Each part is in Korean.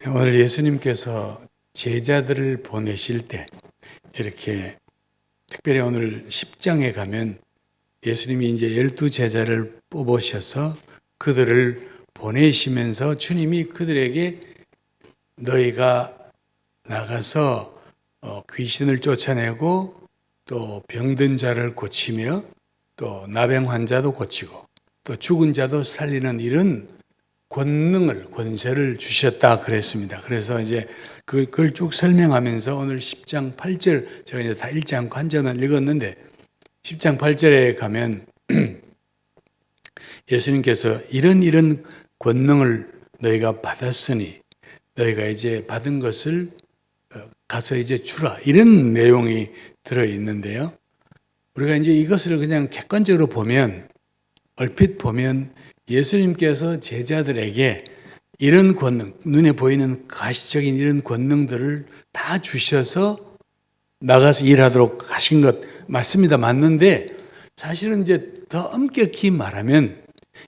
오늘 예수님께서 제자들을 보내실 때 이렇게 특별히 오늘 10장에 가면 예수님이 이제 12제자를 뽑으셔서 그들을 보내시면서 주님이 그들에게 너희가 나가서 귀신을 쫓아내고 또 병든 자를 고치며 또 나병 환자도 고치고 또 죽은 자도 살리는 이런 권세를 주셨다 그랬습니다. 그래서 이제 그걸 쭉 설명하면서 오늘 10장 8절, 제가 이제 다 읽지 않고 한 절만 읽었는데 10장 8절에 가면 예수님께서 이런 권능을 너희가 받았으니 너희가 이제 받은 것을 가서 이제 주라, 이런 내용이 들어 있는데요. 우리가 이제 이것을 그냥 객관적으로 보면, 얼핏 보면 예수님께서 제자들에게 이런 권능, 눈에 보이는 가시적인 이런 권능들을 다 주셔서 나가서 일하도록 하신 것 맞습니다. 맞는데 사실은 이제 더 엄격히 말하면,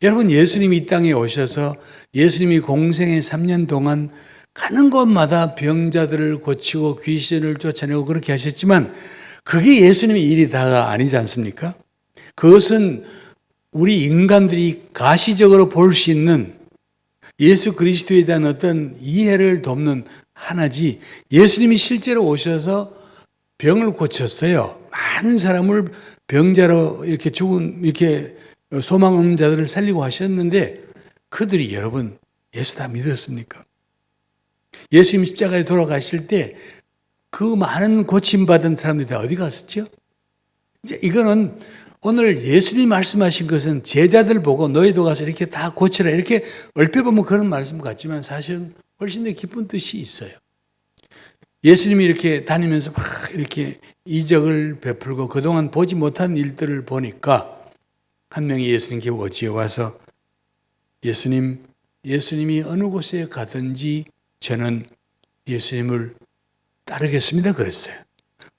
여러분, 예수님이 이 땅에 오셔서 예수님이 공생의 3년 동안 가는 곳마다 병자들을 고치고 귀신을 쫓아내고 그렇게 하셨지만 그게 예수님의 일이 다가 아니지 않습니까? 그것은 우리 인간들이 가시적으로 볼 수 있는 예수 그리스도에 대한 어떤 이해를 돕는 하나지, 예수님이 실제로 오셔서 병을 고쳤어요. 많은 사람을 병자로 이렇게 죽은, 이렇게 소망 없는 자들을 살리고 하셨는데 그들이 여러분 예수 다 믿었습니까? 예수님 십자가에 돌아가실 때 그 많은 고침받은 사람들이 다 어디 갔었죠? 이제 이거는 오늘 예수님이 말씀하신 것은 제자들 보고 너희도 가서 이렇게 다 고치라, 이렇게 얼핏 보면 그런 말씀 같지만 사실은 훨씬 더 깊은 뜻이 있어요. 예수님이 이렇게 다니면서 막 이렇게 이적을 베풀고 그동안 보지 못한 일들을 보니까 한 명이 예수님께 오지에 와서 예수님이 어느 곳에 가든지 저는 예수님을 따르겠습니다 그랬어요.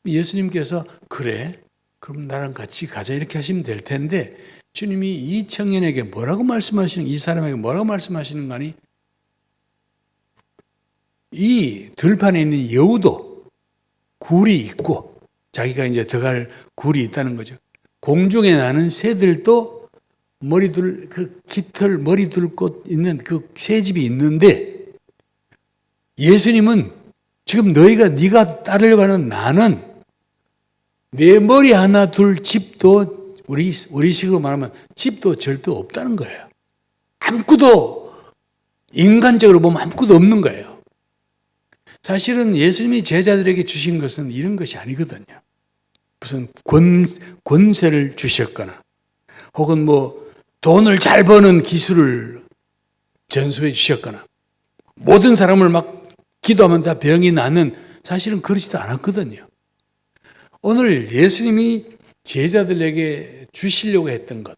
예수님께서 그래, 그럼 나랑 같이 가자 이렇게 하시면 될 텐데 주님이 이 청년에게 뭐라고 말씀하시는, 이 사람에게 뭐라고 말씀하시는 거니? 이 들판에 있는 여우도 굴이 있고 자기가 이제 들어갈 굴이 있다는 거죠. 공중에 나는 새들도 머리둘, 그 깃털 머리둘 곳 있는 그 새집이 있는데 예수님은 지금 네가 따르려고 나는 내 머리 하나 둘 집도 우리식으로 말하면 집도 절도 없다는 거예요. 아무것도, 인간적으로 보면 아무것도 없는 거예요. 사실은 예수님이 제자들에게 주신 것은 이런 것이 아니거든요. 무슨 권세를 주셨거나 혹은 뭐 돈을 잘 버는 기술을 전수해 주셨거나 모든 사람을 막 기도하면 다 병이 나는, 사실은 그러지도 않았거든요. 오늘 예수님이 제자들에게 주시려고 했던 것,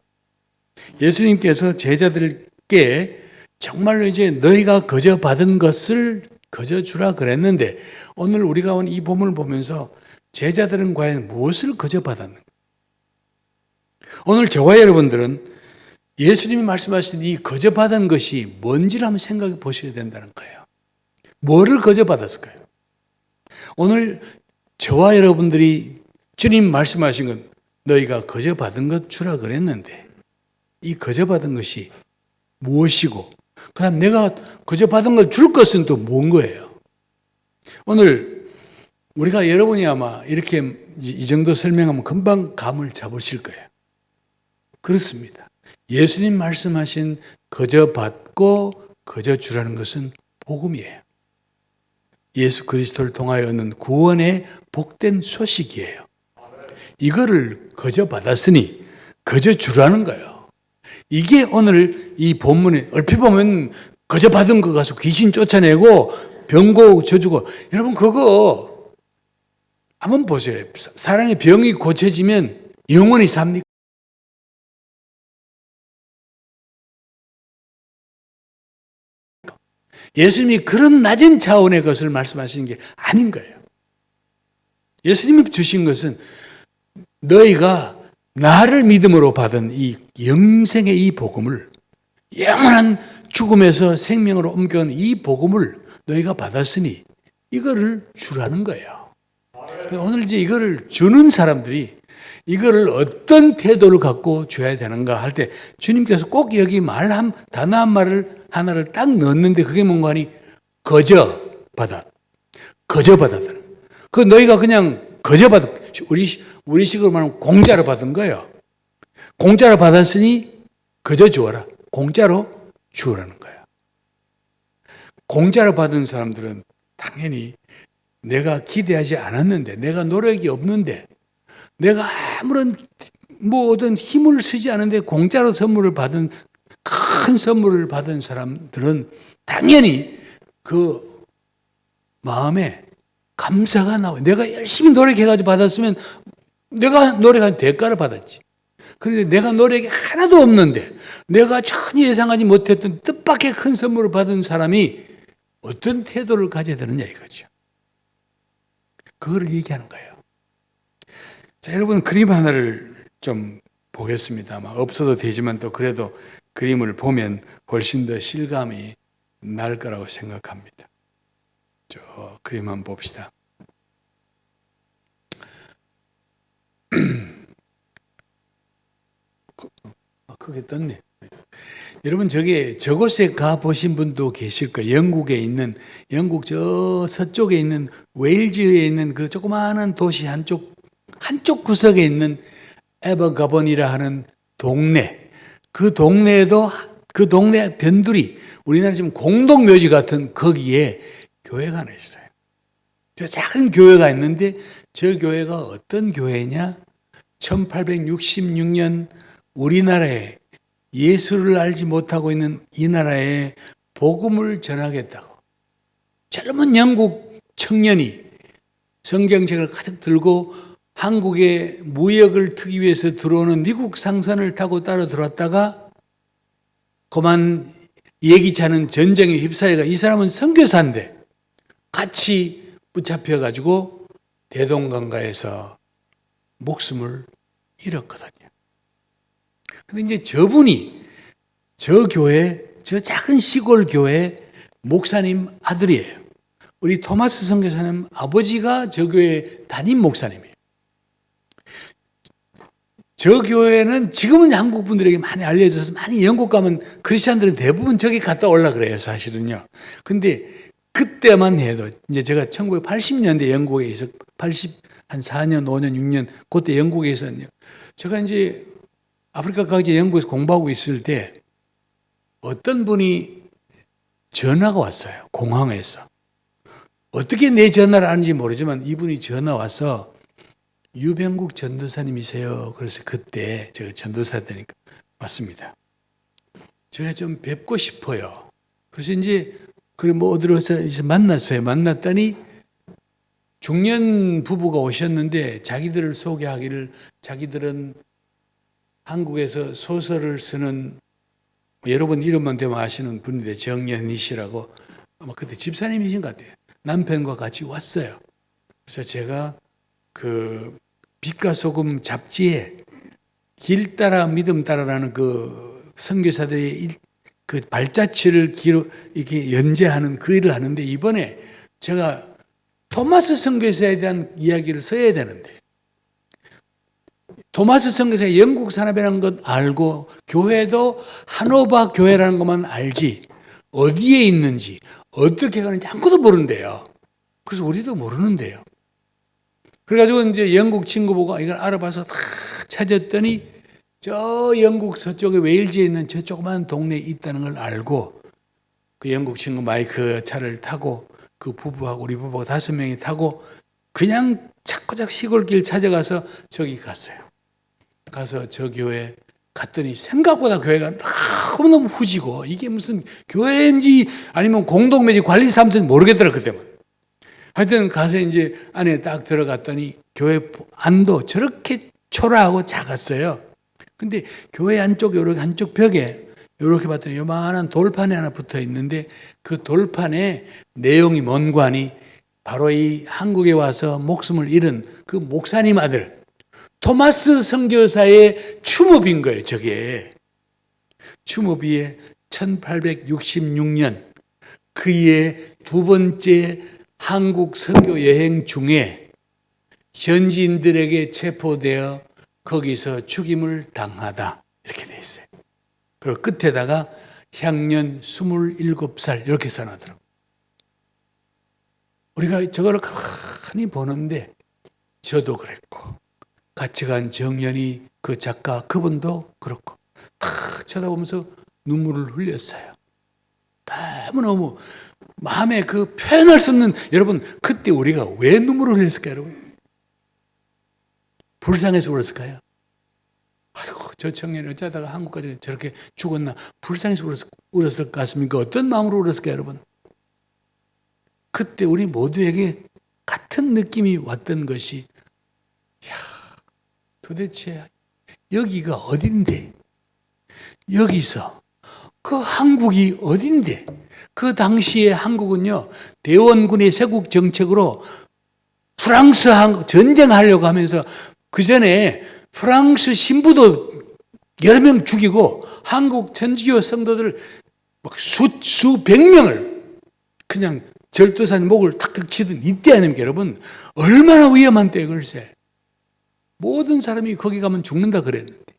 예수님께서 제자들께 정말로 이제 너희가 거저 받은 것을 거저 주라 그랬는데 오늘 우리가 온 이 본문을 보면서 제자들은 과연 무엇을 거저 받았는가? 오늘 저와 여러분들은 예수님이 말씀하신 이 거저 받은 것이 뭔지를 한번 생각해 보셔야 된다는 거예요. 뭐를 거저 받았을까요? 오늘 저와 여러분들이 주님 말씀하신 건 너희가 거저 받은 것 주라 그랬는데 이 거저 받은 것이 무엇이고 그 다음 내가 거저 받은 걸 줄 것은 또 뭔 거예요? 오늘 우리가 여러분이 아마 이렇게 이 정도 설명하면 금방 감을 잡으실 거예요. 그렇습니다. 예수님 말씀하신 거저 받고 거저 주라는 것은 복음이에요. 예수 그리스도를 통하여 얻는 구원의 복된 소식이에요. 이거를 거저 받았으니 거저 주라는 거예요. 이게 오늘 이 본문에 얼핏 보면 거저 받은 거 가서 귀신 쫓아내고 병고 져주고, 여러분 그거 한번 보세요. 사람의 병이 고쳐지면 영원히 삽니까? 예수님이 그런 낮은 차원의 것을 말씀하시는 게 아닌 거예요. 예수님이 주신 것은 너희가 나를 믿음으로 받은 이 영생의 이 복음을, 영원한 죽음에서 생명으로 옮겨온 이 복음을 너희가 받았으니 이거를 주라는 거예요. 오늘 이제 이거를 주는 사람들이 이거를 어떤 태도를 갖고 줘야 되는가 할 때 주님께서 꼭 여기 단어 한 말을 하나를 딱 넣었는데 그게 뭔가 하니 거저 받았다는. 그 너희가 그냥 거저 받은, 우리식으로 말하면 공짜로 받은 거예요. 공짜로 받았으니 거저 주어라. 공짜로 주어라는 거예요. 공짜로 받은 사람들은 당연히 내가 기대하지 않았는데, 내가 노력이 없는데, 내가 아무런 어떤 힘을 쓰지 않은데 공짜로 선물을 받은, 큰 선물을 받은 사람들은 당연히 그 마음에 감사가 나와요. 내가 열심히 노력해가지고 받았으면 내가 노력한 대가를 받았지. 그런데 내가 노력이 하나도 없는데 내가 전혀 예상하지 못했던 뜻밖의 큰 선물을 받은 사람이 어떤 태도를 가져야 되느냐 이거죠. 그걸 얘기하는 거예요. 자, 여러분 그림 하나를 좀 보겠습니다. 아마 없어도 되지만 또 그래도 그림을 보면 훨씬 더 실감이 날 거라고 생각합니다. 저 그림 한번 봅시다. 크게 떴네. 여러분 저곳에 가 보신 분도 계실 거예요. 영국에 있는, 영국 저 서쪽에 있는 웨일즈에 있는 그 조그마한 도시 한쪽 구석에 있는 에버가본이라 하는 동네. 그 동네에도 그 동네 변두리, 우리나라 지금 공동묘지 같은 거기에 교회가 하나 있어요. 저 작은 교회가 있는데 저 교회가 어떤 교회냐? 1866년 우리나라에 예수를 알지 못하고 있는 이 나라에 복음을 전하겠다고 젊은 영국 청년이 성경책을 가득 들고 한국에 무역을 트기 위해서 들어오는 미국 상선을 타고 따라 들어왔다가 그만 예기치 않은 전쟁에 휩싸여가 이 사람은 선교사인데 같이 붙잡혀가지고 대동강가에서 목숨을 잃었거든요. 근데 이제 저분이 저 교회, 저 작은 시골 교회 목사님 아들이에요. 우리 토마스 선교사님 아버지가 저 교회 담임 목사님이에요. 저 교회는 지금은 한국 분들에게 많이 알려져서 많이 영국 가면 크리스찬들은 대부분 저기 갔다 올라 그래요, 사실은요. 근데 그때만 해도 이제 제가 1980년대 영국에 있어 한 4년, 5년, 6년 그때 영국에 있었는데요. 제가 이제 아프리카 각지에 영국에서 공부하고 있을 때 어떤 분이 전화가 왔어요. 공항에서. 어떻게 내 전화를 아는지 모르지만 이분이 전화 와서 유병국 전도사님이세요. 그래서 그때 제가 전도사 되니까 맞습니다. 제가 좀 뵙고 싶어요. 그래서 이제 어디로 만났어요. 만났더니 중년 부부가 오셨는데 자기들을 소개하기를 자기들은 한국에서 소설을 쓰는 여러분 이름만 되면 아시는 분인데 정연희 씨라고 아마 그때 집사님이신 것 같아요. 남편과 같이 왔어요. 그래서 제가 그 빛과 소금 잡지에 길 따라 믿음 따라라는 그 선교사들의 그 발자취를 이렇게 연재하는 그 일을 하는데 이번에 제가 토마스 선교사에 대한 이야기를 써야 되는데 토마스 선교사가 영국 사람이라는 것 알고 교회도 하노바 교회라는 것만 알지 어디에 있는지 어떻게 가는지 아무것도 모른대요. 그래서 우리도 모르는데요. 그래가지고 이제 영국 친구 보고 이걸 알아봐서 다 찾았더니 저 영국 서쪽에 웨일즈에 있는 저 조그만 동네에 있다는 걸 알고 그 영국 친구 마이크 차를 타고 그 부부하고 우리 부부가 5명이 타고 그냥 자꾸자꾸 시골길 찾아가서 저기 갔어요. 가서 저 교회 갔더니 생각보다 교회가 너무너무 후지고 이게 무슨 교회인지 아니면 공동묘지 관리사무소인지 모르겠더라 그때만. 하여튼 가서 이제 안에 딱 들어갔더니 교회 안도 저렇게 초라하고 작았어요. 근데 교회 안쪽 요렇게 한쪽 벽에 요렇게 봤더니 요만한 돌판이 하나 붙어 있는데 그 돌판에 내용이 뭔가니 바로 이 한국에 와서 목숨을 잃은 그 목사님 아들 토마스 선교사의 추모비인 거예요. 저게 추모비에 1866년 그의 두 번째 한국 선교 여행 중에 현지인들에게 체포되어 거기서 죽임을 당하다. 이렇게 돼 있어요. 그리고 끝에다가 향년 27살 이렇게 써놨더라고요. 우리가 저걸 많이 보는데 저도 그랬고 같이 간 정연이 그 작가 그분도 그렇고 다 쳐다보면서 눈물을 흘렸어요. 너무너무 마음에 그 표현할 수 없는, 여러분 그때 우리가 왜 눈물을 흘렸을까요? 여러분? 불쌍해서 울었을까요? 아이고 저 청년이 어쩌다가 한국까지 저렇게 죽었나, 불쌍해서 울었을 것 같습니까? 어떤 마음으로 울었을까요? 여러분, 그때 우리 모두에게 같은 느낌이 왔던 것이, 야, 도대체 여기가 어딘데, 여기서 그 한국이 어딘데, 그 당시에 한국은요 대원군의 세국 정책으로 프랑스하고 전쟁하려고 하면서 그 전에 프랑스 신부도 여러 명 죽이고 한국 천주교 성도들 막 수백 명을 그냥 절도산 목을 탁탁 치던 이때 아닙니까? 여러분, 얼마나 위험한 때에 글쎄. 모든 사람이 거기 가면 죽는다 그랬는데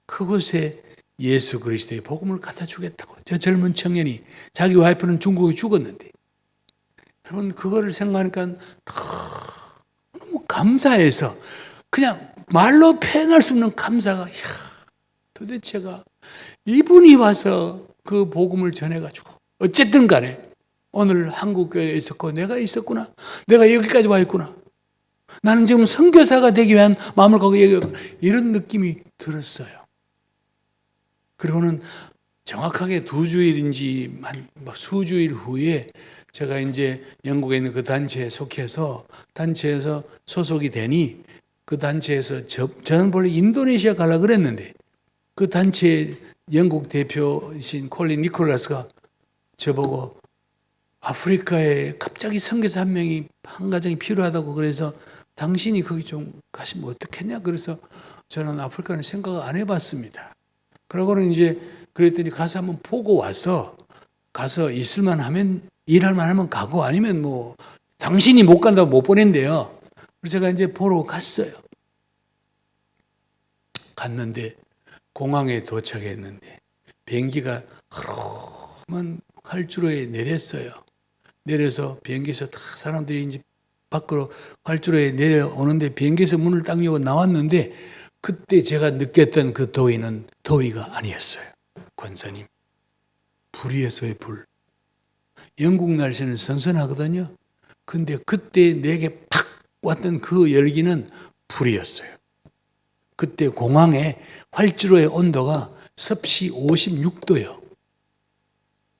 그곳에 예수 그리스도의 복음을 갖다 주겠다고 저 젊은 청년이, 자기 와이프는 중국에 죽었는데, 여러분 그거를 생각하니까 너무 감사해서 그냥 말로 표현할 수 없는 감사가, 도대체가 이분이 와서 그 복음을 전해가지고 어쨌든 간에 오늘 한국교회에 있었고 내가 있었구나, 내가 여기까지 와 있구나, 나는 지금 선교사가 되기 위한 마음을 갖고 이런 느낌이 들었어요. 그리고는 정확하게 2주일인지 수주일 후에 제가 이제 영국에 있는 그 단체에 속해서 단체에서 소속이 되니, 그 단체에서 저는 원래 인도네시아 가려고 그랬는데 그 단체 영국 대표이신 콜린 니콜라스가 저보고 아프리카에 갑자기 선교사 한 가정이 필요하다고, 그래서 당신이 거기 좀 가시면 어떻겠냐, 그래서 저는 아프리카는 생각을 안 해봤습니다. 그러고는 이제 그랬더니 가서 한번 보고 와서, 가서 있을만 하면, 일할만 하면 가고, 아니면 뭐 당신이 못 간다고 못 보낸대요. 그래서 제가 이제 보러 갔어요. 갔는데 공항에 도착했는데 비행기가 흐름한 활주로에 내렸어요. 내려서 비행기에서 다 사람들이 이제 밖으로 활주로에 내려오는데 비행기에서 문을 딱 열고 나왔는데, 그때 제가 느꼈던 그 더위는 더위가 아니었어요. 권사님, 불이었어요. 불. 영국 날씨는 선선하거든요. 근데 그때 내게 팍 왔던 그 열기는 불이었어요. 그때 공항에 활주로의 온도가 섭씨 56도요.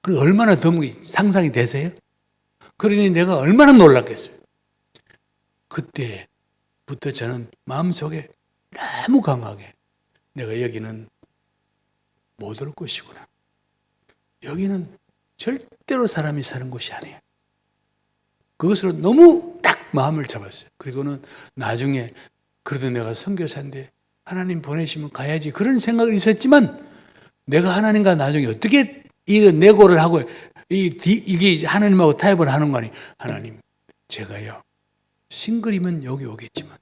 그리고 얼마나 더운지 상상이 되세요? 그러니 내가 얼마나 놀랐겠어요. 그때부터 저는 마음속에 너무 강하게, 내가 여기는 못 올 곳이구나. 여기는 절대로 사람이 사는 곳이 아니에요. 그것으로 너무 딱 마음을 잡았어요. 그리고는 나중에 그래도 내가 선교사인데 하나님 보내시면 가야지, 그런 생각이 있었지만, 내가 하나님과 나중에 어떻게 이거 내고를 하고 이게 하나님하고 타협을 하는 거 아니. 하나님, 제가요 싱글이면 여기 오겠지만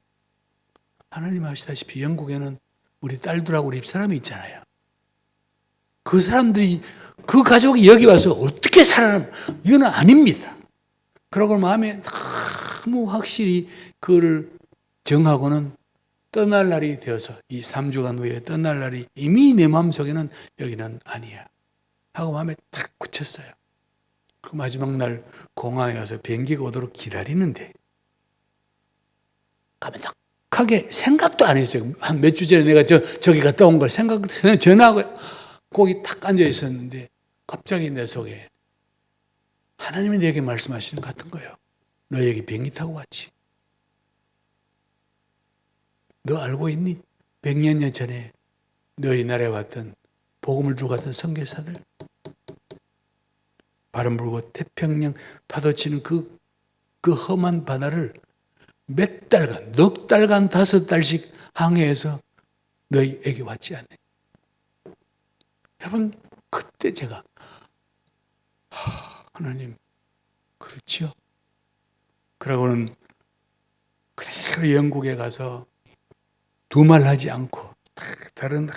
하나님 아시다시피 영국에는 우리 딸들하고 우리 집사람이 있잖아요. 그 사람들이, 그 가족이 여기 와서 어떻게 살아남, 이건 아닙니다. 그러고 마음에 너무 확실히 그거를 정하고는 떠날 날이 되어서, 이 3주간 후에 떠날 날이 이미 내 마음속에는 여기는 아니야 하고 마음에 딱 굳혔어요. 그 마지막 날 공항에 가서 비행기가 오도록 기다리는데 까마득하게 생각도 안 했어요. 한 몇 주 전에 내가 저기 갔다 온 걸 전화하고 거기 탁 앉아 있었는데 갑자기 내 속에 하나님이 내게 말씀하시는 것 같은 거예요. 너 여기 비행기 타고 왔지? 너 알고 있니? 100년 년 전에 너희 나라에 왔던 복음을 들고 갔던 선교사들, 바람 불고 태평양 파도 치는 그 험한 바다를 몇 달간, 넉 달간 5달씩 항해해서 너희에게 왔지 않느냐. 여러분, 그때 제가 하나님, 그렇지요? 그러고는 그대로 영국에 가서 두말하지 않고 다른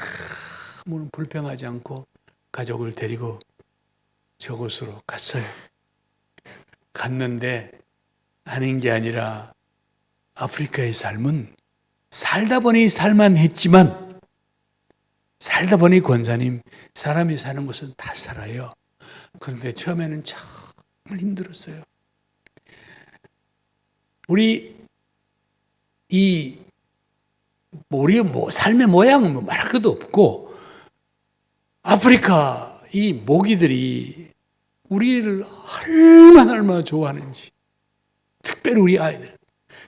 아무런 불평하지 않고 가족을 데리고 저곳으로 갔어요. 갔는데 아닌 게 아니라 아프리카의 삶은 살다 보니 살만했지만 살다 보니 권사님 사람이 사는 곳은 다 살아요. 그런데 처음에는 정말 힘들었어요. 우리 삶의 모양은 말할 것도 없고 아프리카 이 모기들이 우리를 얼마나 좋아하는지 특별히 우리 아이들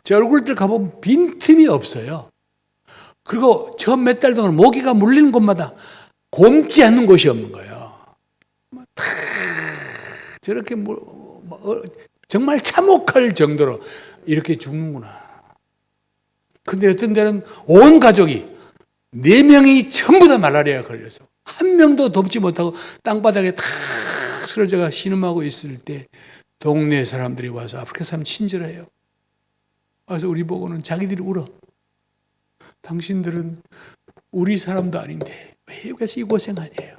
제 얼굴들 가보면 빈틈이 없어요. 그리고 처음 몇 달 동안 모기가 물리는 곳마다 곪지 않는 곳이 없는 거예요. 다 저렇게 정말 참혹할 정도로 이렇게 죽는구나. 근데 어떤 데는 온 가족이 4명이 전부 다 말라리아에 걸려서 한 명도 돕지 못하고 땅바닥에 다 쓰러져가 신음하고 있을 때 동네 사람들이 와서 아프리카 사람 친절해요. 와서 우리 보고는 자기들이 울어. 당신들은 우리 사람도 아닌데 왜 여기서 이 고생하냐요.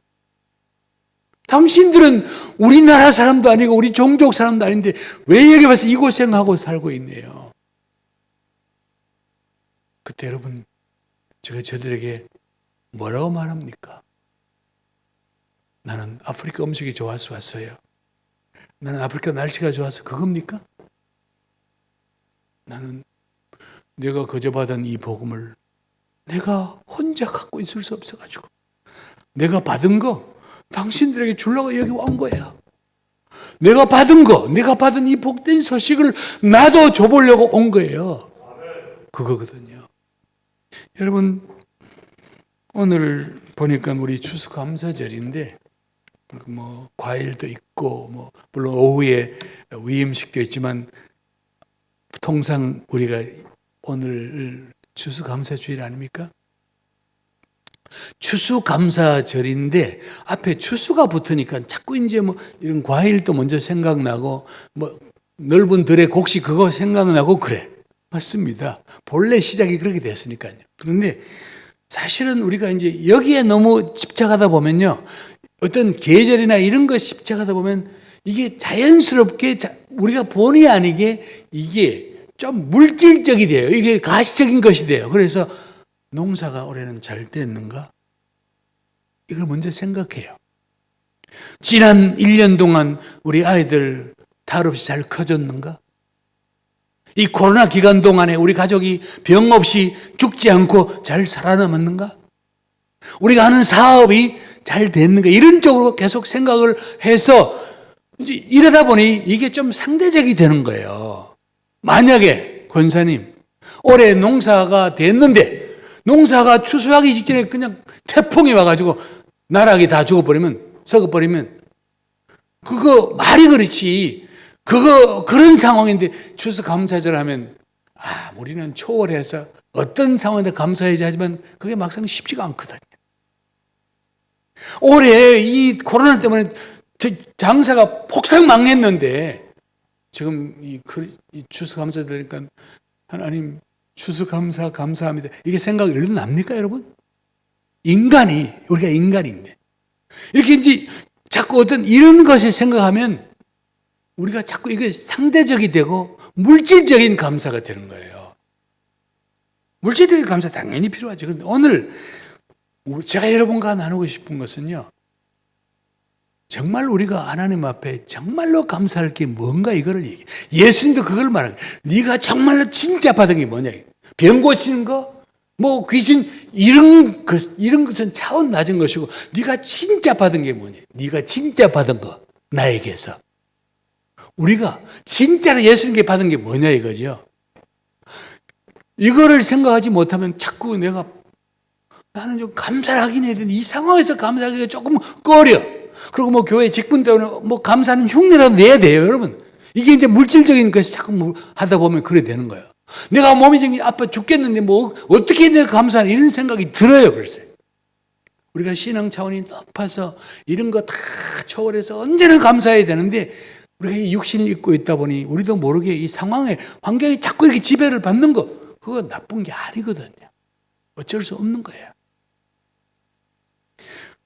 당신들은 우리나라 사람도 아니고 우리 종족 사람도 아닌데 왜 여기 와서 이 고생하고 살고 있네요. 그때 여러분 제가 저들에게 뭐라고 말합니까? 나는 아프리카 음식이 좋아서 왔어요. 나는 아프리카 날씨가 좋아서 그겁니까? 나는 내가 거저받은 이 복음을 내가 혼자 갖고 있을 수 없어가지고 내가 받은 거 당신들에게 주려고 여기 온 거야. 내가 받은 이 복된 소식을 나도 줘보려고 온 거예요. 그거거든요. 여러분 오늘 보니까 우리 추수감사절인데 과일도 있고 물론 오후에 위임식도 있지만 통상 우리가 오늘 추수감사주일 아닙니까? 추수감사절인데 앞에 추수가 붙으니까 자꾸 이제 이런 과일도 먼저 생각나고 넓은 들의 곡식 그거 생각나고 그래. 맞습니다. 본래 시작이 그렇게 됐으니까요. 그런데 사실은 우리가 이제 여기에 너무 집착하다 보면요. 어떤 계절이나 이런 거 집착하다 보면 이게 자연스럽게 우리가 본의 아니게 이게 좀 물질적이 돼요. 이게 가시적인 것이 돼요. 그래서 농사가 올해는 잘 됐는가? 이걸 먼저 생각해요. 지난 1년 동안 우리 아이들 탈 없이 잘 커졌는가? 이 코로나 기간 동안에 우리 가족이 병 없이 죽지 않고 잘 살아남았는가? 우리가 하는 사업이 잘 됐는가? 이런 쪽으로 계속 생각을 해서 이제 이러다 보니 이게 좀 상대적이 되는 거예요. 만약에 권사님 올해 농사가 됐는데 농사가 추수하기 직전에 그냥 태풍이 와가지고 나락이 다 죽어버리면 썩어버리면 그거 말이 그렇지. 그런 상황인데 추수감사절 하면 우리는 초월해서 어떤 상황인데 감사해야지 하지만 그게 막상 쉽지가 않거든요. 올해 이 코로나 때문에 장사가 폭삭 망했는데 지금 이 추수감사 들으니까 하나님 추수감사 감사합니다. 이게 생각이 일어납니까 여러분? 우리가 인간인데 이렇게 이제 자꾸 어떤 이런 것을 생각하면 우리가 자꾸 이게 상대적이 되고 물질적인 감사가 되는 거예요. 물질적인 감사 당연히 필요하죠. 그런데 오늘 제가 여러분과 나누고 싶은 것은요. 정말 우리가 하나님 앞에 정말로 감사할 게 뭔가 이거를 얘기해. 예수님도 그걸 말하는 거예요. 네가 정말로 진짜 받은 게 뭐냐. 병 고치는 거, 귀신 이런 것은 차원 낮은 것이고 네가 진짜 받은 게 뭐냐. 네가 진짜 받은 거 나에게서. 우리가 진짜로 예수님께 받은 게 뭐냐 이거죠. 이거를 생각하지 못하면 자꾸 나는 좀 감사를 하긴 해야 되는데 이 상황에서 감사하기가 조금 꺼려. 그리고 교회 직분 때문에 감사하는 흉내라도 내야 돼요, 여러분. 이게 이제 물질적인 것이 자꾸 하다 보면 그래 되는 거예요. 내가 몸이 지금 아파 죽겠는데 어떻게 내가 감사하는 이런 생각이 들어요, 글쎄. 우리가 신앙 차원이 높아서 이런 거 다 초월해서 언제나 감사해야 되는데 우리가 이 육신을 입고 있다 보니 우리도 모르게 이 상황에, 환경이 자꾸 이렇게 지배를 받는 거, 그거 나쁜 게 아니거든요. 어쩔 수 없는 거예요.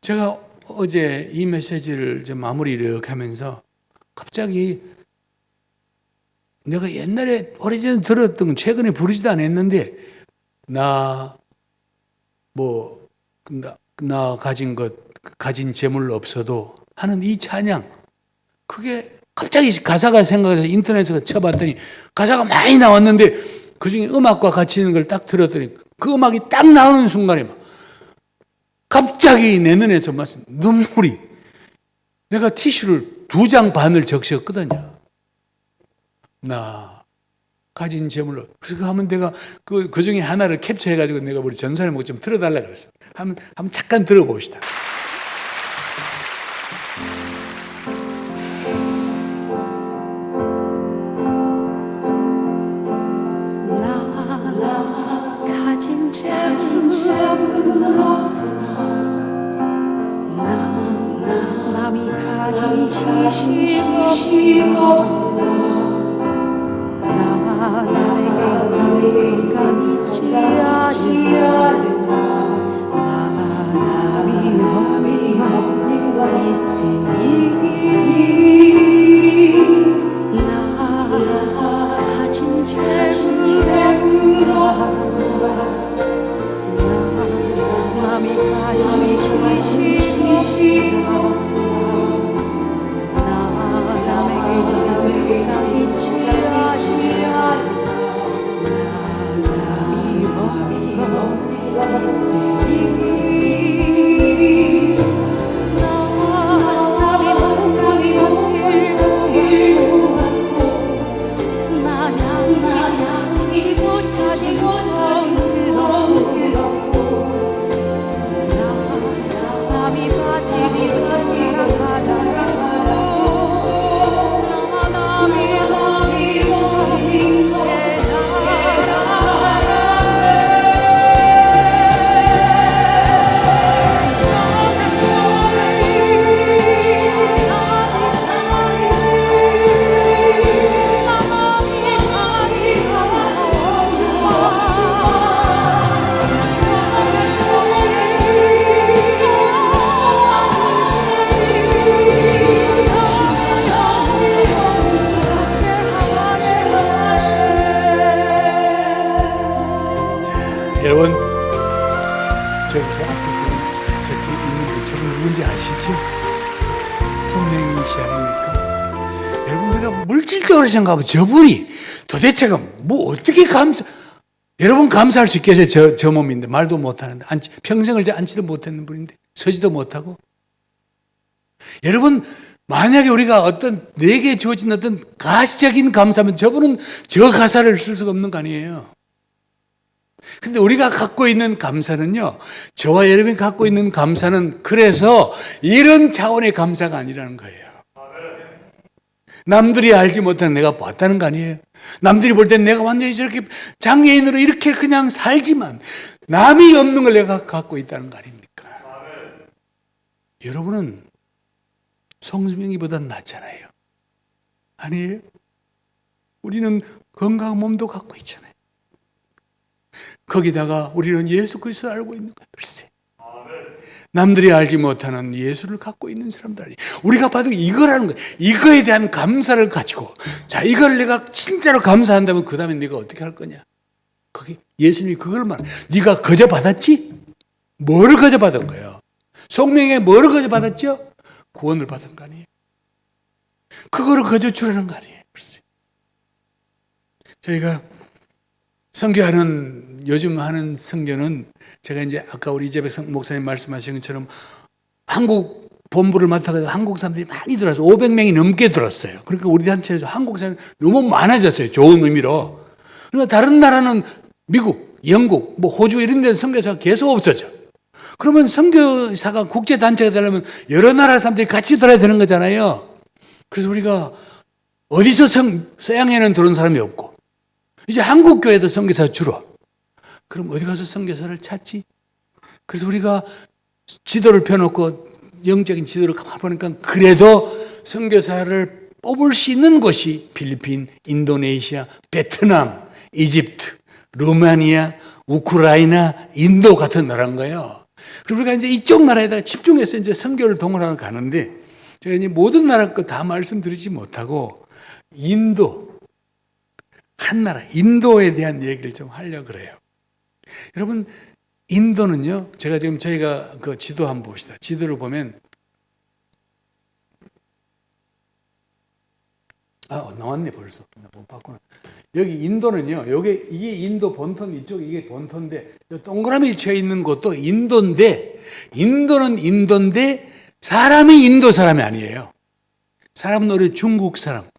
제가 어제 이 메시지를 좀 마무리를 이렇게 하면서 갑자기 내가 옛날에 오래전에 들었던, 최근에 부르지도 않았는데, 나 가진 것, 가진 재물 없어도 하는 이 찬양, 그게 갑자기 가사가 생각나서 인터넷에서 쳐봤더니 가사가 많이 나왔는데 그 중에 음악과 같이 있는 걸 딱 들었더니 그 음악이 딱 나오는 순간에 막 갑자기 내 눈에서 막 눈물이, 내가 티슈를 2장 반을 적셨거든요. 나 가진 재물로. 그래서 하면 내가 그 중에 하나를 캡처해가지고 내가 우리 전사님하고 좀 들어달라 그랬어. 한번 잠깐 들어봅시다. 나 가진 죄 없으나 남이 가진 지식 없으나 남에게 있지 않으나 남이 없는 것 있으니 나 가진 죄 없으나 남이 가진 지식 없으나 남에게 있지 않으나 남이 없는 것 있으니 남이 것을 구하고 나 듣지 못하는 소리로 남이 바치고 여러분, 저 앞에 저기 있는데 저분 누군지 아시죠? 송명희 씨 아닙니까? 여러분, 내가 물질적으로 생각하면 저분이 도대체가 뭐 어떻게 여러분 감사할 수 있겠어요? 저 몸인데 말도 못하는데, 평생을 앉지도 못했는 분인데, 서지도 못하고. 여러분, 만약에 우리가 어떤 내게 주어진 어떤 가시적인 감사면 저분은 저 가사를 쓸 수가 없는 거 아니에요. 근데 우리가 갖고 있는 감사는요, 저와 여러분이 갖고 있는 감사는 그래서 이런 차원의 감사가 아니라는 거예요. 남들이 알지 못하는 내가 봤다는 거 아니에요. 남들이 볼 땐 내가 완전히 저렇게 장애인으로 이렇게 그냥 살지만 남이 없는 걸 내가 갖고 있다는 거 아닙니까? 여러분은 송수명이보다 낫잖아요. 아니에요? 우리는 건강한 몸도 갖고 있잖아요. 거기다가 우리는 예수 그리스도를 알고 있는 거예요. 글쎄. 남들이 알지 못하는 예수를 갖고 있는 사람들 아니에요. 우리가 받은 이거라는 거예요. 이거에 대한 감사를 가지고, 자, 이걸 내가 진짜로 감사한다면 그 다음에 네가 어떻게 할 거냐? 거기 예수님이 그걸 네가 거저 받았지? 뭐를 거저 받은 거예요? 성령에 뭐를 거저 받았죠? 구원을 받은 거 아니에요? 그거를 거저 주라는 거 아니에요? 글쎄. 저희가 선교하는, 요즘 하는 선교는 제가 이제 아까 우리 이재백 목사님 말씀하신 것처럼 한국 본부를 맡아가지고 한국 사람들이 많이 들어와서 500명이 넘게 들었어요. 그러니까 우리 단체에서 한국 사람이 너무 많아졌어요. 좋은 의미로. 그러니까 다른 나라는 미국, 영국, 뭐 호주 이런 데는 선교사가 계속 없어져. 그러면 선교사가 국제단체가 되려면 여러 나라 사람들이 같이 들어야 되는 거잖아요. 그래서 우리가 어디서 서양에는 들어온 사람이 없고 이제 한국 교회도 선교사 줄어. 그럼 어디 가서 선교사를 찾지? 그래서 우리가 지도를 펴놓고 영적인 지도를 가만 보니까 그래도 선교사를 뽑을 수 있는 곳이 필리핀, 인도네시아, 베트남, 이집트, 루마니아, 우크라이나, 인도 같은 나라인 거예요. 그리고 우리가 이제 이쪽 나라에다가 집중해서 이제 선교를 동원하러 가는데 제가 이제 모든 나라 거 다 말씀드리지 못하고 인도, 한 나라, 인도에 대한 얘기를 좀 하려고 그래요. 여러분, 인도는요, 제가 지금 저희가 그 지도 한번 봅시다. 지도를 보면, 나왔네, 벌써. 못 봤구나. 여기 인도는요, 이게 인도 본토, 이쪽 이게 본토인데, 동그라미 쳐 있는 곳도 인도인데, 인도는 인도인데, 사람이 인도 사람이 아니에요. 사람은 우리 중국 사람,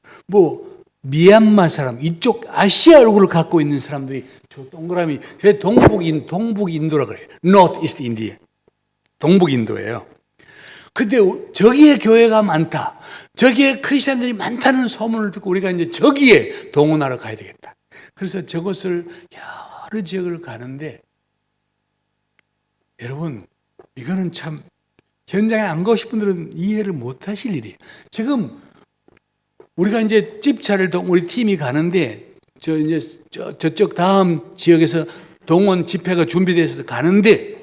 미얀마 사람, 이쪽 아시아 얼굴을 갖고 있는 사람들이 저 동그라미, 동북 인도라 그래요. North East India. 동북 인도예요. 근데 저기에 교회가 많다. 저기에 크리스천들이 많다는 소문을 듣고 우리가 이제 저기에 동원하러 가야 되겠다. 그래서 저것을 여러 지역을 가는데 여러분, 이거는 참 현장에 안 가신 분들은 이해를 못 하실 일이에요. 지금 우리가 이제 집차를 우리 팀이 가는데 저쪽 다음 지역에서 동원 집회가 준비돼서 가는데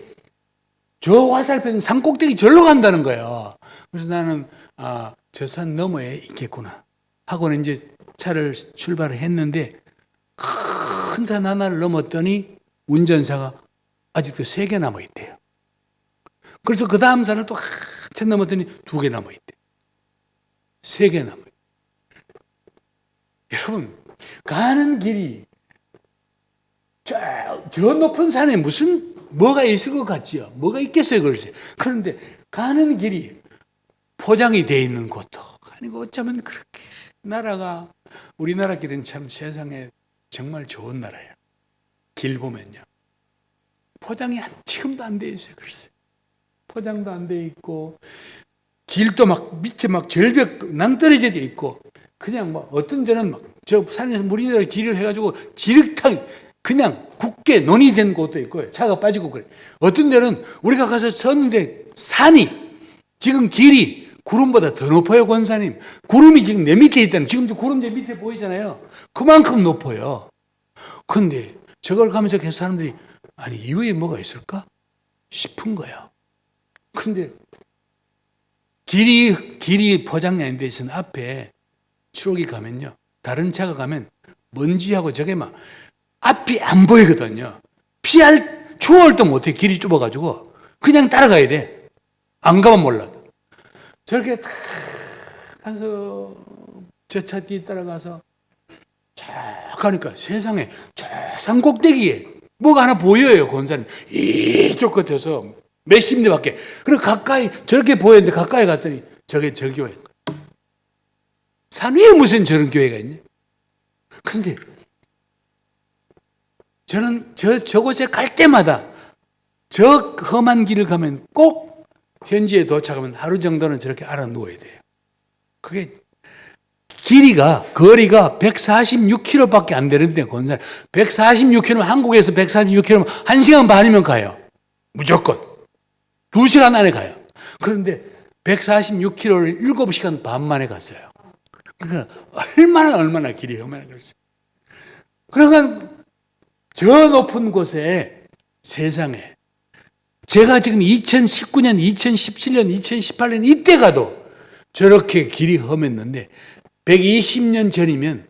저 화살표는 산 꼭대기 절로 간다는 거예요. 그래서 나는 저 산 너머에 있겠구나 하고는 이제 차를 출발을 했는데 큰 산 하나를 넘었더니 운전사가 아직도 3개 남아 있대요. 그래서 그 다음 산을 또 한참 넘었더니 2개 남아 있대요. 3개 남아 있대요. 여러분, 가는 길이 저 높은 산에 뭐가 있을 것 같지요? 뭐가 있겠어요, 글쎄. 그런데 가는 길이 포장이 되어 있는 곳도 아니고 어쩌면 그렇게 우리나라 길은 참 세상에 정말 좋은 나라예요. 길 보면요. 포장이 지금도 안 되어 있어요, 글쎄. 포장도 안 되어 있고, 길도 밑에 절벽 낭떠러져 돼 있고, 그냥 어떤 데는 저 산에서 물이 내려 길을 해가지고 지륵탕 그냥 굳게 논이 곳도 있고요. 차가 빠지고 그래. 어떤 데는 우리가 가서 섰는데 산이 지금 길이 구름보다 더 높아요, 권사님. 구름이 지금 내 밑에 있다는, 지금 구름 내 밑에 보이잖아요. 그만큼 높아요. 근데 저걸 가면서 계속 사람들이 아니 이후에 뭐가 있을까 싶은 거예요. 근데 길이 포장이 안 돼 있으면 앞에 추록이 가면요, 다른 차가 가면 먼지하고 저게 앞이 안 보이거든요. 추월도 못해. 길이 좁아가지고 그냥 따라가야 돼. 안 가면 몰라도. 저렇게 탁 가서 저 차 뒤에 따라가서 쫙 가니까 세상에 저 산 꼭대기에 뭐가 하나 보여요, 권사님. 이쪽 끝에서 몇십 미터밖에. 그리고 가까이 저렇게 보였는데 가까이 갔더니 저게 저 교회. 산 위에 무슨 저런 교회가 있냐? 그런데 저는 저곳에 갈 때마다 저 험한 길을 가면 꼭 현지에 도착하면 하루 정도는 저렇게 알아 누워야 돼요. 그게 거리가 146km밖에 안 되는데, 권사님. 146km, 한국에서 146km, 1시간 반이면 가요. 무조건. 2시간 안에 가요. 그런데 146km를 7시간 반 만에 갔어요. 그러니까 얼마나 길이 험하나 그랬어요. 그러니까 저 높은 곳에 세상에 제가 지금 2019년, 2017년, 2018년 이때 가도 저렇게 길이 험했는데 120년 전이면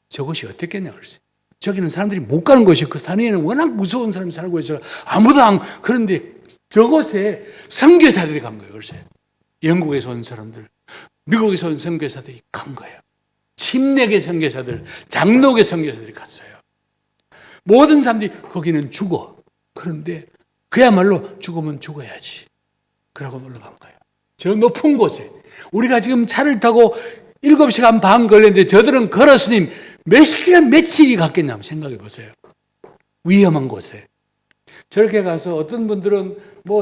저곳이 어땠겠냐 그랬어요. 저기는 사람들이 못 가는 곳이에요. 그 산 위에는 워낙 무서운 사람이 살고 있어서 아무도 그런데 저곳에 선교사들이 간 거예요. 그래서 영국에서 온 사람들, 미국에서 온 선교사들이 간 거예요. 침례계 선교사들, 장로계 선교사들이 갔어요. 모든 사람들이 거기는 죽어. 그런데 그야말로 죽으면 죽어야지. 그러고 올라간 거예요. 저 높은 곳에. 우리가 지금 차를 타고 7시간 반 걸렸는데 저들은 걸었으니 몇 시간 며칠이 갔겠냐 생각해 보세요. 위험한 곳에. 저렇게 가서 어떤 분들은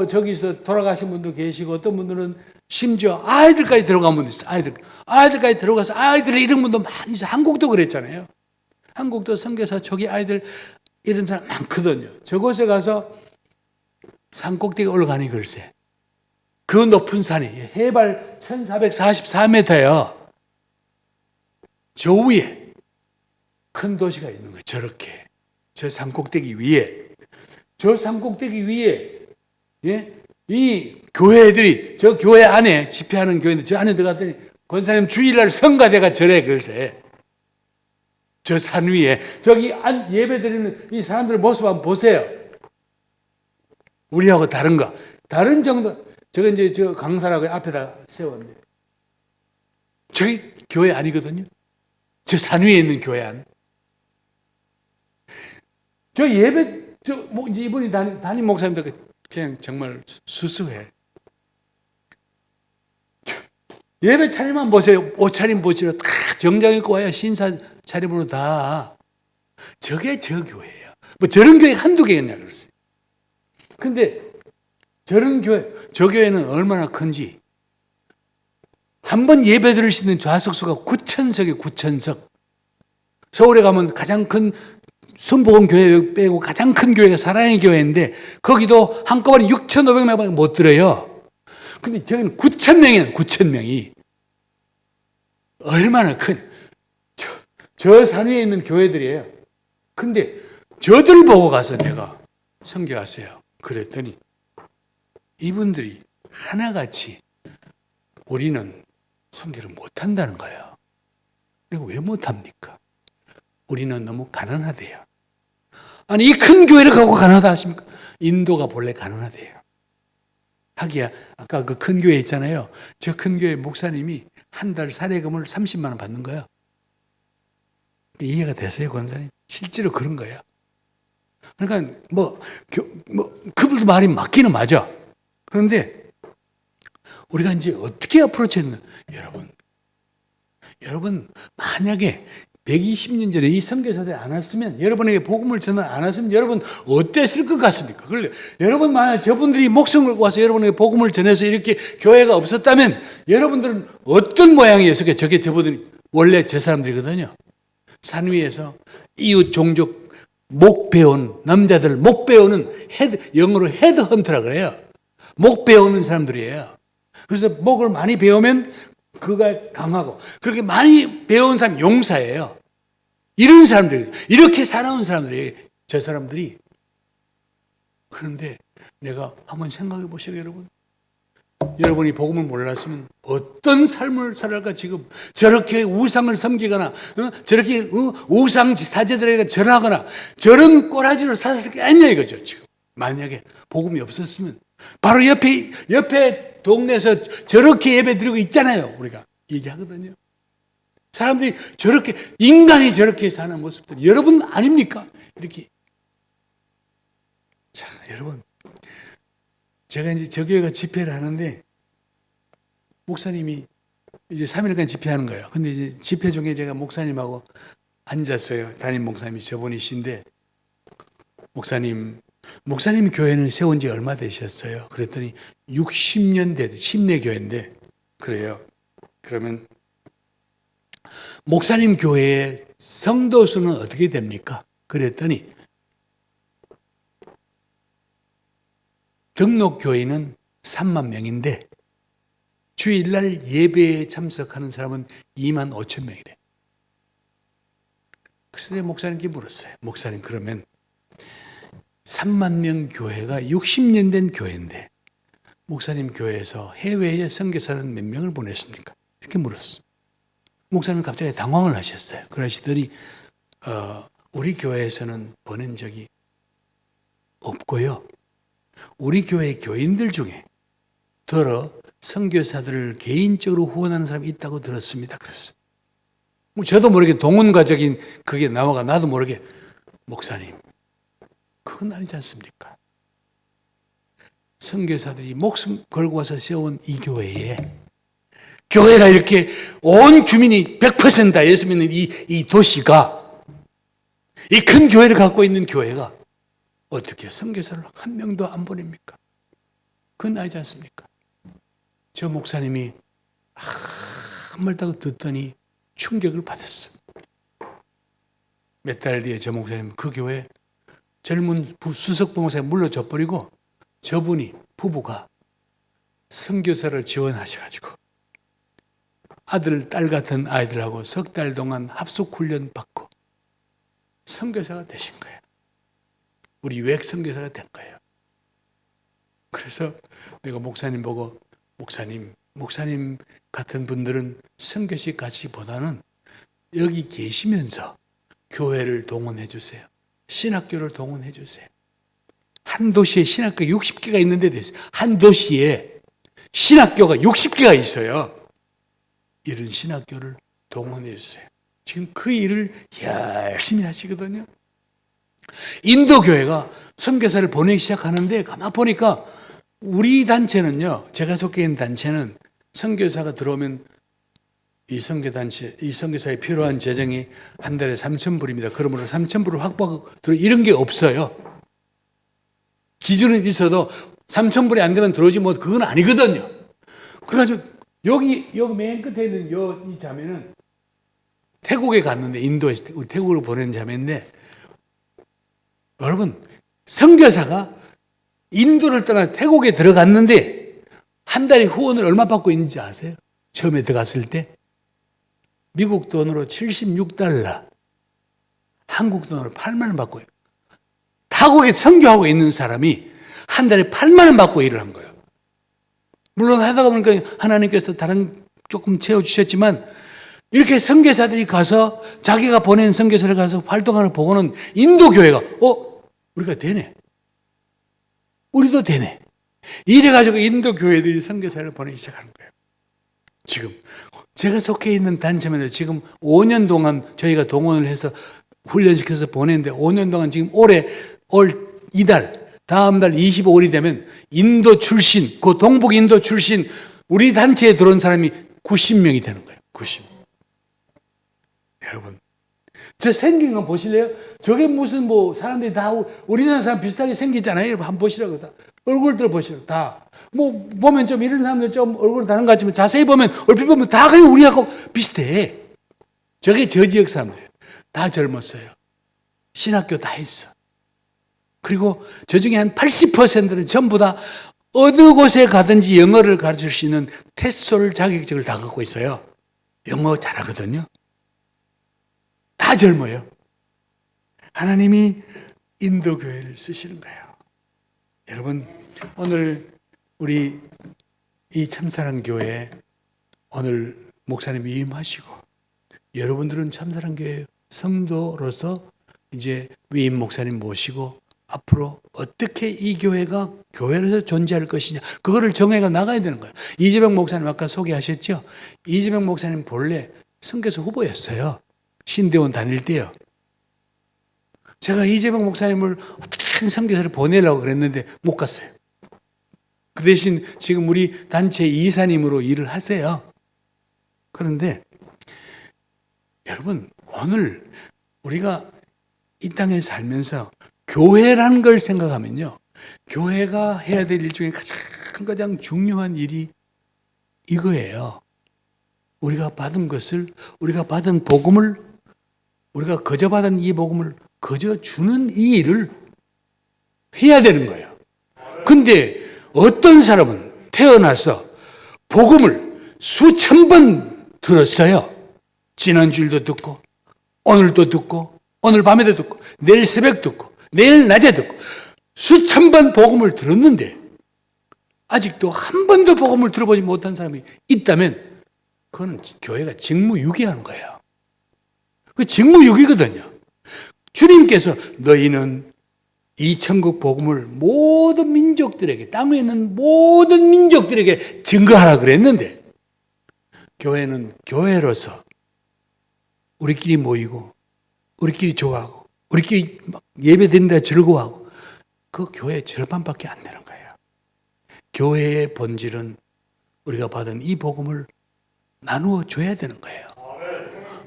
저기서 돌아가신 분도 계시고 어떤 분들은 심지어 아이들까지 들어간 분도 있어요. 아이들까지 들어가서 아이들을 잃은 분도 많이 있어요. 한국도 그랬잖아요. 한국도 선교사 초기 아이들 이런 사람 많거든요. 저곳에 가서 산 꼭대기 올라가니 글쎄. 그 높은 산이 해발 1444m예요. 저 위에 큰 도시가 있는 거예요. 저렇게. 저 산꼭대기 위에. 저 산꼭대기 위에, 예? 이 교회들이, 저 교회 안에, 집회하는 교회인데 저 안에 들어갔더니 권사님 주일날 성가대가 절에 글쎄. 저 산 위에, 저기 예배 드리는 이 사람들 모습 한번 보세요. 우리하고 다른 거. 다른 정도, 저거 이제 저 강사라고 앞에다 세웠는데. 저기 교회 아니거든요. 저 산 위에 있는 교회 안. 저 예배, 이제 이분이 담임 목사님들 그냥 정말 수수해. 예배 차림만 보세요. 옷차림 보시라 다 정장 입고 와야 신사 차림으로 다. 저게 저 교회예요. 뭐 저런 교회 한두 개겠냐 그랬어요. 근데 저런 교회, 저 교회는 얼마나 큰지. 한 번 예배 드릴 수 있는 좌석수가 9,000석이에요. 9,000석. 서울에 가면 가장 큰 순복음 교회 빼고 가장 큰 교회가 사랑의 교회인데 거기도 한꺼번에 6,500명밖에 못 들어요. 근데 저기는 9,000명이에요. 9,000명이. 얼마나 큰, 저 산 위에 있는 교회들이에요. 근데 저들 보고 가서 내가 선교하세요. 그랬더니 이분들이 하나같이 우리는 선교를 못한다는 거예요. 그리고 왜 못합니까? 우리는 너무 가난하대요. 아니 이 큰 교회를 갖고 가난하다 하십니까? 인도가 본래 가난하대요. 하기야 아까 그 큰 교회 있잖아요. 저 큰 교회 목사님이 한 달 사례금을 30만 원 받는 거예요. 이해가 되세요, 권사님? 실제로 그런 거예요. 그러니까 그분도 말이 맞기는 맞아. 그런데 우리가 이제 어떻게 어프로치했나? 여러분 만약에 120년 전에 이 선교사들이 안 왔으면, 여러분에게 복음을 전하 안 왔으면 여러분 어땠을 것 같습니까? 그런데 여러분 만약 저분들이 목숨을 걸고 와서 여러분에게 복음을 전해서 이렇게 교회가 없었다면 여러분들은 어떤 모양이었을까요? 저분들이 원래 저 사람들이거든요. 산 위에서 이웃 종족 목 배운 남자들, 목 배우는 영어로 헤드헌터라 그래요. 목 배우는 사람들이에요. 그래서 목을 많이 배우면 그가 강하고, 그렇게 많이 배운 사람 용사예요. 이런 사람들이, 이렇게 살아온 사람들이, 저 사람들이. 그런데 내가 한번 생각해 보시죠, 여러분. 여러분이 복음을 몰랐으면 어떤 삶을 살아갈까. 지금 저렇게 우상을 섬기거나 저렇게 우상 사제들에게 절하거나 저런 꼬라지를 샀을 게 아니냐 이거죠. 지금 만약에 복음이 없었으면 바로 옆에 동네에서 저렇게 예배 드리고 있잖아요. 우리가 얘기하거든요. 사람들이 저렇게, 인간이 저렇게 사는 모습들 여러분 아닙니까? 이렇게. 자, 여러분, 제가 이제 저 교회가 집회를 하는데 목사님이 이제 3일간 집회하는 거예요. 근데 이제 집회 중에 제가 목사님하고 앉았어요. 담임 목사님이 저분이신데, 목사님 교회는 세운 지 얼마 되셨어요? 그랬더니 60년 된 심내 교회인데, 그래요. 그러면 목사님 교회의 성도 수는 어떻게 됩니까? 그랬더니 등록 교인은 3만 명인데 주일날 예배에 참석하는 사람은 2만 5천 명이래. 그래서 내가 목사님께 물었어요. 목사님, 그러면 3만 명 교회가 60년 된 교회인데 목사님 교회에서 해외에 선교사는 몇 명을 보냈습니까? 이렇게 물었어. 목사님 갑자기 당황을 하셨어요. 그러시더니 우리 교회에서는 보낸 적이 없고요. 우리 교회 교인들 중에 선교사들을 개인적으로 후원하는 사람이 있다고 들었습니다. 그랬어요. 저도 모르게 동문가적인 그게 나와가 나도 모르게, 목사님, 그건 아니지 않습니까? 선교사들이 목숨 걸고 와서 세운 이 교회에, 교회가 이렇게 온 주민이 100% 다 예수 믿는 이 도시가, 이 큰 교회를 갖고 있는 교회가 어떻게 선교사를 한 명도 안 보냅니까? 그건 아니지 않습니까? 저 목사님이 한 말 더 듣더니 충격을 받았어. 몇 달 뒤에 저 목사님 그 교회 젊은 수석 부목사님 물러져 버리고 부부가 선교사를 지원하셔가지고 아들, 딸 같은 아이들하고 석 달 동안 합숙 훈련 받고 선교사가 되신 거예요. 우리 유액 선교사가 된 거예요. 그래서 내가 목사님 보고 목사님 같은 분들은 선교식 가시보다는 여기 계시면서 교회를 동원해 주세요. 신학교를 동원해 주세요. 한 도시에 신학교 60개가 있는 데 있어요. 한 도시에 신학교가 60개가 있어요. 이런 신학교를 동원해 주세요. 지금 그 일을 열심히 하시거든요. 인도 교회가 선교사를 보내기 시작하는데 가만 보니까 우리 단체는요, 제가 속해 있는 단체는 선교사가 들어오면 이 선교사에 필요한 재정이 한 달에 3,000불입니다. 그러므로 3,000불을 확보하고 이런 게 없어요. 기준은 있어도 3,000불이 안 되면 들어오지 뭐 그건 아니거든요. 그래가지고 여기 맨 끝에 있는 이 자매는 태국에 갔는데 인도에서 우리 태국으로 보낸 자매인데 여러분 선교사가 인도를 떠나 태국에 들어갔는데 한 달에 후원을 얼마 받고 있는지 아세요? 처음에 들어갔을 때 미국 돈으로 76달러, 한국 돈으로 8만 원 받고 타국에 선교하고 있는 사람이 한 달에 8만 원 받고 일을 한 거예요. 물론 하다가 보니까 하나님께서 다른 조금 채워주셨지만 이렇게 선교사들이 가서 자기가 보낸 선교사를 가서 활동하는 거 보고는 인도 교회가 우리가 되네. 우리도 되네. 이래가지고 인도 교회들이 선교사를 보내기 시작하는 거예요. 지금 제가 속해 있는 단체면 지금 5년 동안 저희가 동원을 해서 훈련시켜서 보냈는데 5년 동안 지금 올 이달 다음 달 25일이 되면 인도 출신, 그 동북 인도 출신 우리 단체에 들어온 사람이 90명이 되는 거예요. 90명. 여러분, 저 생긴 거 보실래요? 저게 무슨 사람들이 다 우리나라 사람 비슷하게 생기잖아요. 여러분 한번 보시라고 다. 얼굴들 보시라고 다. 보면 좀 이런 사람들 좀 얼굴 다른 것 같지만 자세히 보면 얼핏 보면 다 그냥 우리하고 비슷해. 저게 저 지역 사람들이에요. 다 젊었어요. 신학교 다 했어. 그리고 저 중에 한 80%는 전부 다 어느 곳에 가든지 영어를 가르칠 수 있는 테스솔 자격증을 다 갖고 있어요. 영어 잘하거든요. 다 젊어요. 하나님이 인도 교회를 쓰시는 거예요. 여러분, 오늘 우리 이 참사랑 교회 오늘 목사님 위임하시고 여러분들은 참사랑 교회 성도로서 이제 위임 목사님 모시고 앞으로 어떻게 이 교회가 교회로서 존재할 것이냐 그거를 정해가 나가야 되는 거예요. 이재명 목사님 아까 소개하셨죠? 이재명 목사님 본래 선교사 후보였어요. 신대원 다닐 때요. 제가 이재명 목사님을 어떻게 선교사를 보내려고 그랬는데 못 갔어요. 그 대신 지금 우리 단체 이사님으로 일을 하세요. 그런데 여러분 오늘 우리가 이 땅에 살면서 교회라는 걸 생각하면요. 교회가 해야 될 일 중에 가장 중요한 일이 이거예요. 우리가 받은 것을, 우리가 받은 복음을, 우리가 거저 받은 이 복음을 거저 주는 이 일을 해야 되는 거예요. 근데 어떤 사람은 태어나서 복음을 수천 번 들었어요. 지난주일도 듣고, 오늘도 듣고, 오늘 밤에도 듣고, 내일 새벽 듣고, 내일 낮에 듣고, 수천 번 복음을 들었는데, 아직도 한 번도 복음을 들어보지 못한 사람이 있다면, 그건 교회가 직무유기하는 거예요. 그 직무유기거든요. 주님께서 너희는 이 천국 복음을 모든 민족들에게, 땅 위에 있는 모든 민족들에게 증거하라 그랬는데, 교회는 교회로서 우리끼리 모이고, 우리끼리 좋아하고, 우리끼리 예배 드린다 즐거워하고, 그 교회의 절반밖에 안 되는 거예요. 교회의 본질은 우리가 받은 이 복음을 나누어 줘야 되는 거예요.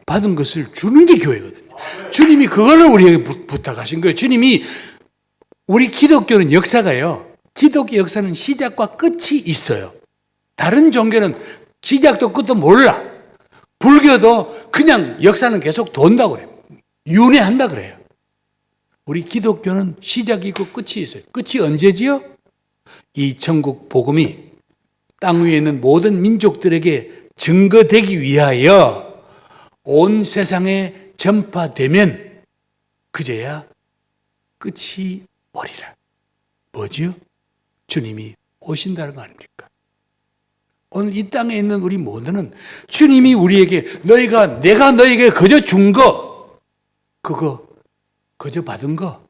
받은 것을 주는 게 교회거든요. 주님이 그거를 우리에게 부탁하신 거예요. 주님이 우리 기독교는 역사가요. 기독교 역사는 시작과 끝이 있어요. 다른 종교는 시작도 끝도 몰라. 불교도 그냥 역사는 계속 돈다고 그래요. 윤회한다 그래요. 우리 기독교는 시작이 있고 끝이 있어요. 끝이 언제지요? 이 천국 복음이 땅 위에 있는 모든 민족들에게 증거되기 위하여 온 세상에 전파되면 그제야 끝이 오리라. 뭐지요? 주님이 오신다는 거 아닙니까? 오늘 이 땅에 있는 우리 모두는 주님이 우리에게 내가 너에게 거저 준 거, 그거 거저 받은 거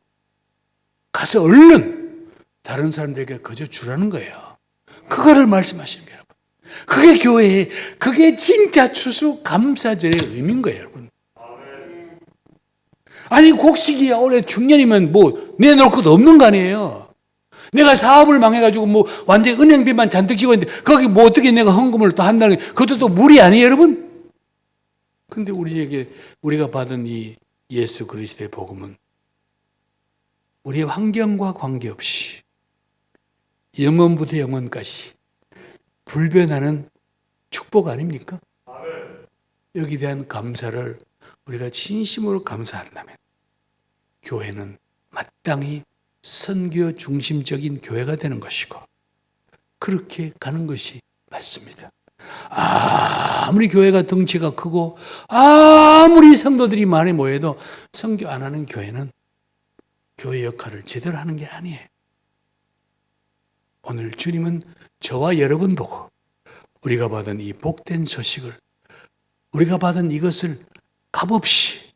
가서 얼른 다른 사람들에게 거저 주라는 거예요. 그거를 말씀하시는 거예요, 여러분. 그게 교회의, 그게 진짜 추수감사절의 의미인 거예요, 여러분. 아니 곡식이야 올해 중년이면 뭐 내놓을 것도 없는 거 아니에요. 내가 사업을 망해가지고 뭐 완전히 은행비만 잔뜩 지고 있는데 거기 뭐 어떻게 내가 헌금을 또 한다는 게 그것도 또 무리 아니에요, 여러분? 근데 우리에게 우리가 받은 이 예수 그리스도의 복음은 우리의 환경과 관계없이 영원부터 영원까지 불변하는 축복 아닙니까? 여기에 대한 감사를 우리가 진심으로 감사한다면 교회는 마땅히 선교 중심적인 교회가 되는 것이고 그렇게 가는 것이 맞습니다. 아무리 교회가 덩치가 크고 아무리 성도들이 많이 모여도 선교 안 하는 교회는 교회 역할을 제대로 하는 게 아니에요. 오늘 주님은 저와 여러분 보고 우리가 받은 이 복된 소식을, 우리가 받은 이것을 값없이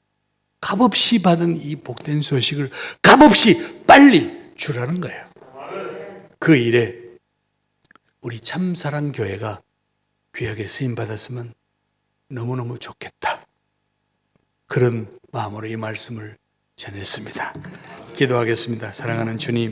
받은 이 복된 소식을 값없이 빨리 주라는 거예요. 그 일에 우리 참사랑교회가 귀하게 쓰임받았으면 너무너무 좋겠다. 그런 마음으로 이 말씀을 전했습니다. 기도하겠습니다. 사랑하는 주님,